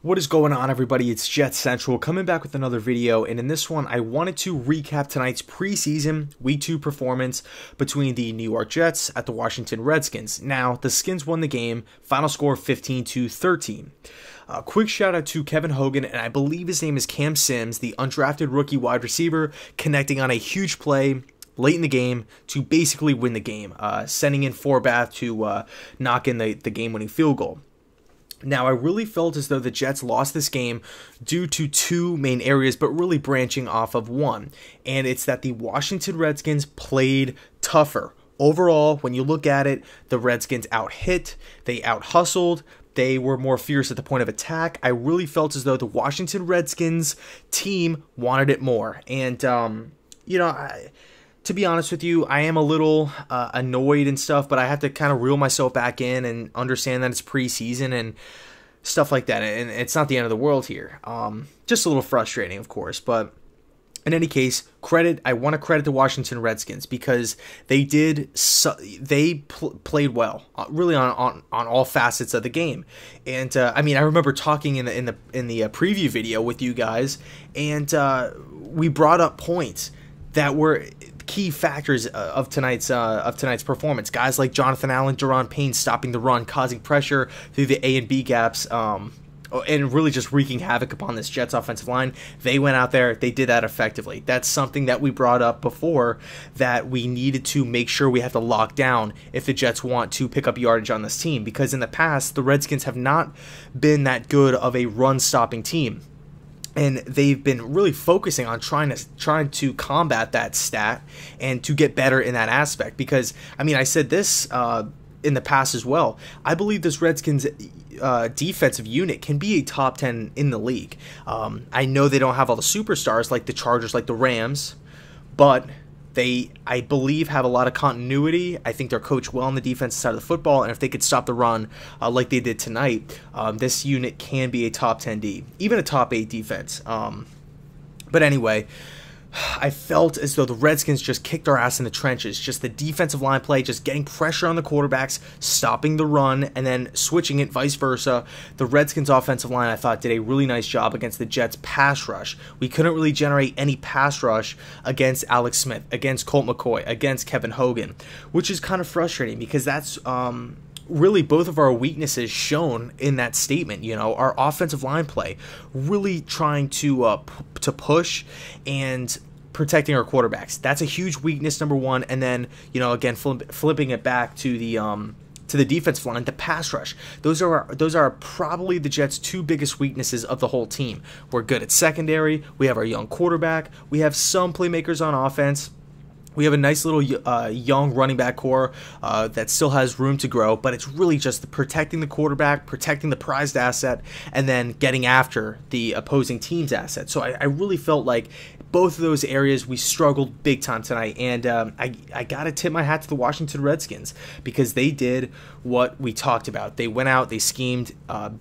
What is going on, everybody? It's JetsCentral coming back with another video, and in this one I wanted to recap tonight's preseason Week 2 performance between the New York Jets at the Washington Redskins. Now, the Skins won the game, final score 15-13. Quick shout out to Kevin Hogan, and I believe his name is Cam Sims, the undrafted rookie wide receiver, connecting on a huge play late in the game to basically win the game, sending in Forbath to knock in the game-winning field goal. Now, I really felt as though the Jets lost this game due to two main areas, but really branching off of one. And it's that the Washington Redskins played tougher. Overall, when you look at it, the Redskins out-hit, they out-hustled, they were more fierce at the point of attack. I really felt as though the Washington Redskins team wanted it more. And, to be honest with you, I am a little annoyed and stuff, but I have to kind of reel myself back in and understand that it's preseason and stuff like that. And it's not the end of the world here. Just a little frustrating, of course. But in any case, I want to credit the Washington Redskins because they played well, really on all facets of the game. And I remember talking in the preview video with you guys, and we brought up points that were key factors of tonight's performance. Guys like Jonathan Allen, Daron Payne stopping the run, causing pressure through the A and B gaps, and really just wreaking havoc upon this Jets offensive line. They went out there, they did that effectively. That's something that we brought up before, that we needed to make sure we have to lock down if the Jets want to pick up yardage on this team, because in the past, the Redskins have not been that good of a run-stopping team. And they've been really focusing on trying to combat that stat and to get better in that aspect. Because, I said this in the past as well. I believe this Redskins defensive unit can be a top 10 in the league. I know they don't have all the superstars like the Chargers, like the Rams, but they, I believe, have a lot of continuity. I think they're coached well on the defensive side of the football, and if they could stop the run like they did tonight, this unit can be a top 10 D, even a top 8 defense. But anyway, I felt as though the Redskins just kicked our ass in the trenches. Just the defensive line play, just getting pressure on the quarterbacks, stopping the run, and then switching it vice versa. The Redskins offensive line, I thought, did a really nice job against the Jets pass rush. We couldn't really generate any pass rush against Alex Smith, against Colt McCoy, against Kevin Hogan, which is kind of frustrating because that's really both of our weaknesses shown in that statement. Our offensive line play, really trying to push and protecting our quarterbacks. That's a huge weakness, number one. And then, again, flipping it back to the defensive line, the pass rush. Those are probably the Jets' two biggest weaknesses of the whole team. We're good at secondary. We have our young quarterback. We have some playmakers on offense. We have a nice little young running back core that still has room to grow, but it's really just protecting the quarterback, protecting the prized asset, and then getting after the opposing team's asset. So I really felt like both of those areas we struggled big time tonight, and I got to tip my hat to the Washington Redskins because they did what we talked about. They went out, they schemed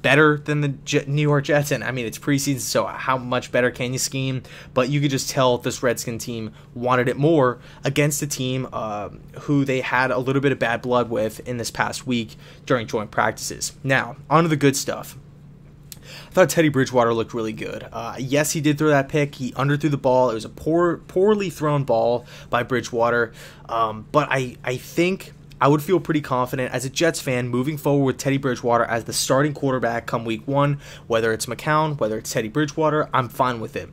better than the New York Jets, and it's preseason, so how much better can you scheme? But you could just tell this Redskin team wanted it more against a team who they had a little bit of bad blood with in this past week during joint practices. Now, on to the good stuff. I thought Teddy Bridgewater looked really good. Yes, he did throw that pick. He underthrew the ball. It was a poorly thrown ball by Bridgewater. But I think I would feel pretty confident as a Jets fan moving forward with Teddy Bridgewater as the starting quarterback come week 1. Whether it's McCown, whether it's Teddy Bridgewater, I'm fine with it.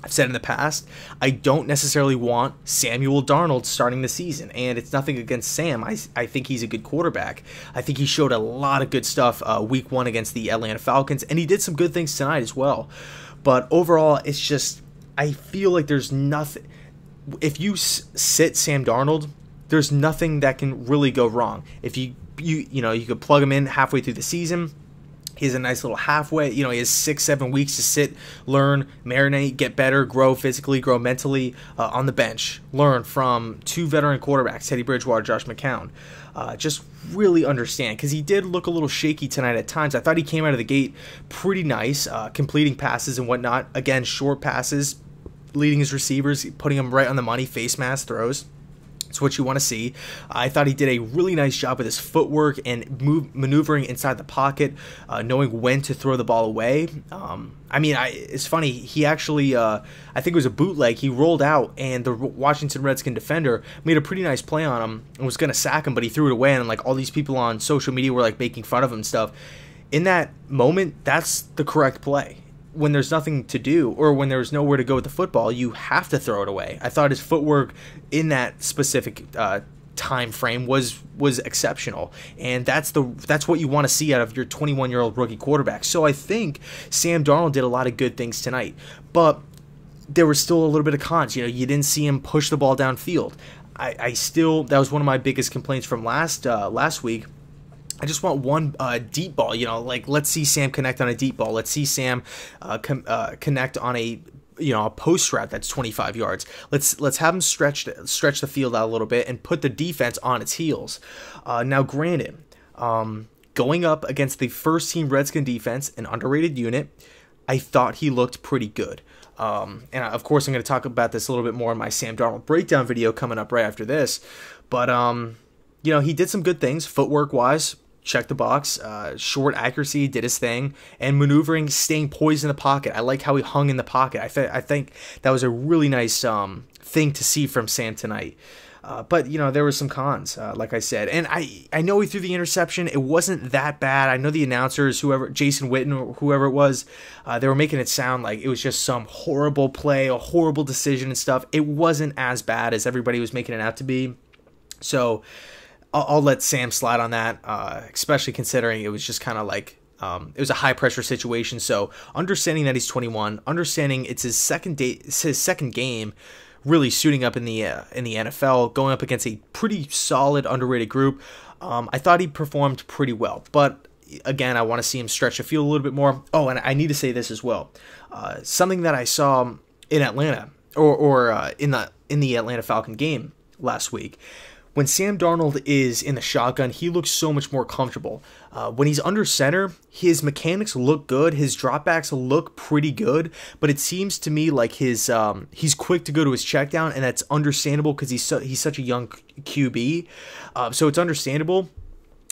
I've said in the past, I don't necessarily want Samuel Darnold starting the season, and it's nothing against Sam. I think he's a good quarterback. I think he showed a lot of good stuff week 1 against the Atlanta Falcons, and he did some good things tonight as well. But overall, it's just, I feel like there's nothing. If you sit Sam Darnold, there's nothing that can really go wrong. If you could plug him in halfway through the season. He has a nice little halfway, he has 6-7 weeks to sit, learn, marinate, get better, grow physically, grow mentally on the bench. Learn from two veteran quarterbacks, Teddy Bridgewater, Josh McCown. Just really understand, because he did look a little shaky tonight at times. I thought he came out of the gate pretty nice, completing passes and whatnot. Again, short passes, leading his receivers, putting them right on the money, face mask throws. It's what you want to see. I thought he did a really nice job with his footwork and maneuvering inside the pocket, knowing when to throw the ball away. It's funny. He actually, I think it was a bootleg. He rolled out, and the Washington Redskin defender made a pretty nice play on him and was going to sack him, but he threw it away, and like all these people on social media were like making fun of him and stuff. In that moment, that's the correct play. When there's nothing to do or when there's nowhere to go with the football, you have to throw it away. I thought his footwork in that specific time frame was exceptional, and that's what you want to see out of your 21-year-old rookie quarterback. So I think Sam Darnold did a lot of good things tonight, but there was still a little bit of cons. You didn't see him push the ball downfield. That was one of my biggest complaints from last week. I just want one deep ball, let's see Sam connect on a deep ball. Let's see Sam connect on a post route that's 25 yards. Let's have him stretch the field out a little bit and put the defense on its heels. Now, granted, going up against the first team Redskin defense, an underrated unit, I thought he looked pretty good. And of course, I'm going to talk about this a little bit more in my Sam Darnold breakdown video coming up right after this. But he did some good things footwork wise. Check the box, short accuracy, did his thing, and maneuvering, staying poised in the pocket. I like how he hung in the pocket. I think that was a really nice thing to see from Sam tonight. But there were some cons, like I said, and I know he threw the interception. It wasn't that bad. I know the announcers, Jason Witten or whoever it was, they were making it sound like it was just some horrible play, a horrible decision and stuff. It wasn't as bad as everybody was making it out to be. So I'll let Sam slide on that, especially considering it was just kind of like it was a high pressure situation. So understanding that he's 21, understanding it's his second game, really suiting up in the NFL, going up against a pretty solid underrated group. I thought he performed pretty well, but again, I want to see him stretch the field a little bit more. Oh, and I need to say this as well. Something that I saw in Atlanta or in the Atlanta Falcon game last week. When Sam Darnold is in the shotgun, he looks so much more comfortable. When he's under center, his mechanics look good. His dropbacks look pretty good. But it seems to me like he's quick to go to his check down, and that's understandable because he's such a young QB. So it's understandable.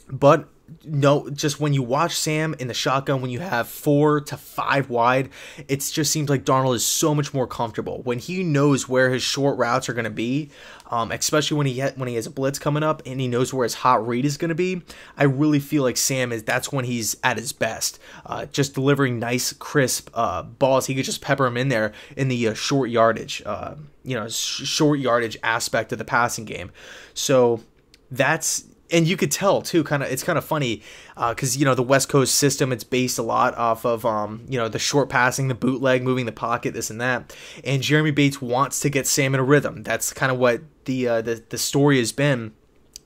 But no, just when you watch Sam in the shotgun, when you have 4 to 5 wide, it just seems like Darnold is so much more comfortable when he knows where his short routes are going to be, especially when he has a blitz coming up and he knows where his hot read is going to be. I really feel like that's when he's at his best, just delivering nice, crisp balls. He could just pepper him in there in the short yardage aspect of the passing game. So that's. And you could tell too, it's kind of funny, because the West Coast system, it's based a lot off of the short passing, the bootleg, moving the pocket, this and that. And Jeremy Bates wants to get Sam in a rhythm. That's kind of what the story has been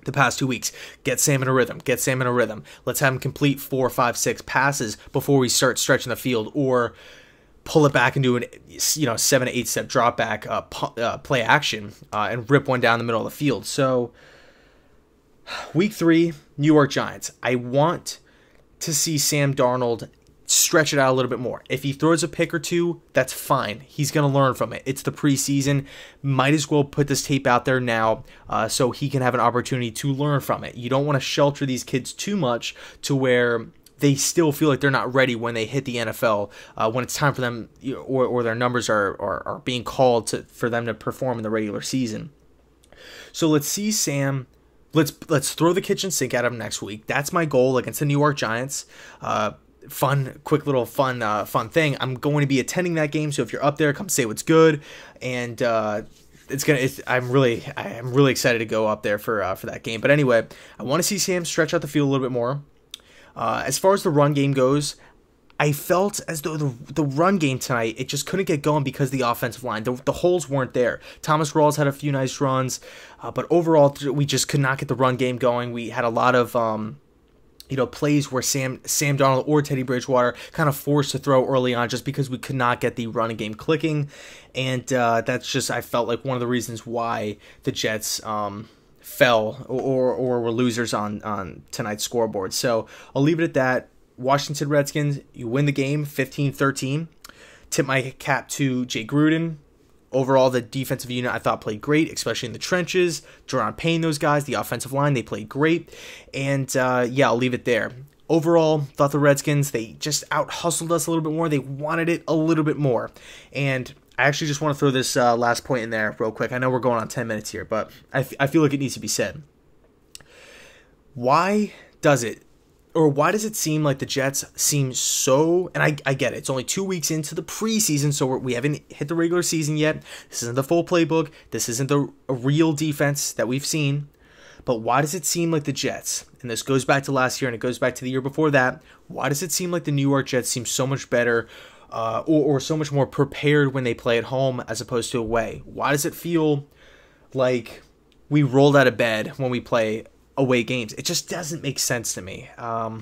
the past 2 weeks. Get Sam in a rhythm. Get Sam in a rhythm. Let's have him complete 4, 5, 6 passes before we start stretching the field, or pull it back and do an 7 to 8 step drop back play action and rip one down the middle of the field. So. Week 3, New York Giants. I want to see Sam Darnold stretch it out a little bit more. If he throws a pick or two, that's fine. He's going to learn from it. It's the preseason. Might as well put this tape out there now so he can have an opportunity to learn from it. You don't want to shelter these kids too much to where they still feel like they're not ready when they hit the NFL, when it's time for them or their numbers are being called for them to perform in the regular season. So let's see Sam. Let's throw the kitchen sink at him next week. That's my goal against the New York Giants. Quick little fun thing. I'm going to be attending that game, so if you're up there, come say what's good. And I'm really excited to go up there for that game. But anyway, I want to see Sam stretch out the field a little bit more. As far as the run game goes, I felt as though the run game tonight, it just couldn't get going because of the offensive line. The holes weren't there. Thomas Rawls had a few nice runs, but overall, we just could not get the run game going. We had a lot of plays where Sam Darnold or Teddy Bridgewater kind of forced to throw early on just because we could not get the running game clicking. And that's just, I felt like one of the reasons why the Jets fell or were losers on tonight's scoreboard. So I'll leave it at that. Washington Redskins, you win the game 15-13. Tip my cap to Jay Gruden. Overall, the defensive unit I thought played great, especially in the trenches. Jerron Payne, those guys, the offensive line, they played great. And yeah, I'll leave it there. Overall, thought the Redskins, they just out-hustled us a little bit more. They wanted it a little bit more. And I actually just want to throw this last point in there real quick. I know we're going on 10 minutes here, but I feel like it needs to be said. Why does it seem like the Jets seem so, and I get it, it's only 2 weeks into the preseason, so we haven't hit the regular season yet. This isn't the full playbook. This isn't a real defense that we've seen. But why does it seem like the Jets, and this goes back to last year and it goes back to the year before that, why does it seem like the New York Jets seem so much better or so much more prepared when they play at home as opposed to away? Why does it feel like we rolled out of bed when we play away games? It just doesn't make sense to me. I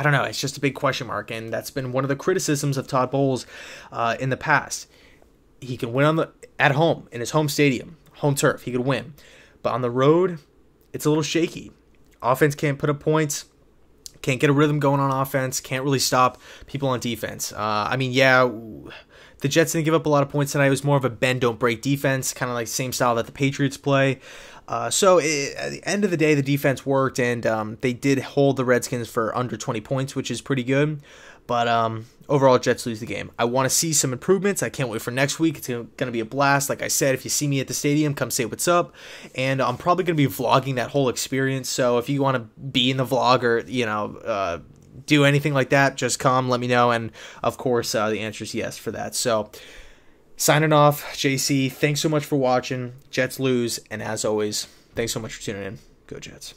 don't know. It's just a big question mark, and that's been one of the criticisms of Todd Bowles in the past. He can win at home in his home stadium, home turf. He could win, but on the road, it's a little shaky. Offense can't put up points. Can't get a rhythm going on offense. Can't really stop people on defense. I mean, yeah, the Jets didn't give up a lot of points tonight. It was more of a bend, don't break defense, kind of like the same style that the Patriots play. So at the end of the day, the defense worked, and they did hold the Redskins for under 20 points, which is pretty good. But overall, Jets lose the game. I want to see some improvements. I can't wait for next week. It's going to be a blast. Like I said, if you see me at the stadium, come say what's up. And I'm probably going to be vlogging that whole experience. So if you want to be in the vlog or, do anything like that, just come, let me know. And, of course, the answer is yes for that. So signing off, JC. Thanks so much for watching. Jets lose. And as always, thanks so much for tuning in. Go Jets.